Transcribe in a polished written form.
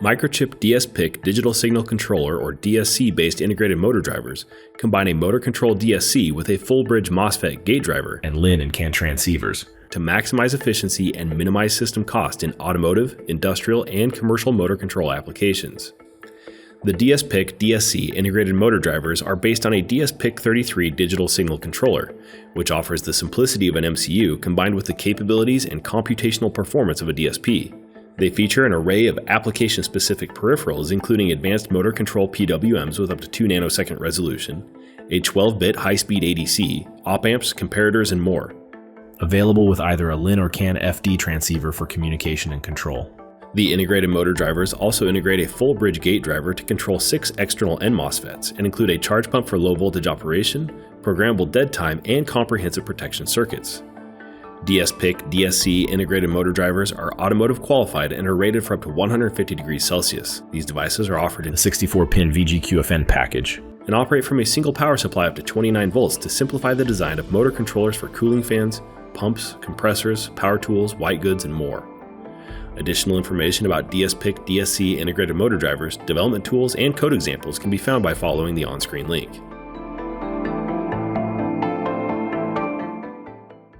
Microchip dsPIC Digital Signal Controller or DSC-based integrated motor drivers combine a motor control DSC with a full bridge MOSFET gate driver and LIN and CAN transceivers to maximize efficiency and minimize system cost in automotive, industrial, and commercial motor control applications. The dsPIC DSC integrated motor drivers are based on a dsPIC 33 digital signal controller, which offers the simplicity of an MCU combined with the capabilities and computational performance of a DSP. They feature an array of application-specific peripherals including advanced motor control PWMs with up to 2 nanosecond resolution, a 12-bit high-speed ADC, op-amps, comparators, and more. Available with either a LIN or CAN FD transceiver for communication and control. The integrated motor drivers also integrate a full bridge gate driver to control 6 external end MOSFETs and include a charge pump for low voltage operation, programmable dead time, and comprehensive protection circuits. dsPIC DSC integrated motor drivers are automotive qualified and are rated for up to 150 degrees Celsius. These devices are offered in The 64-pin VGQFN package and operate from a single power supply up to 29 volts to simplify the design of motor controllers for cooling fans, pumps, compressors, power tools, white goods, and more. Additional information about dsPIC DSC integrated motor drivers, development tools, and code examples can be found by following the on-screen link.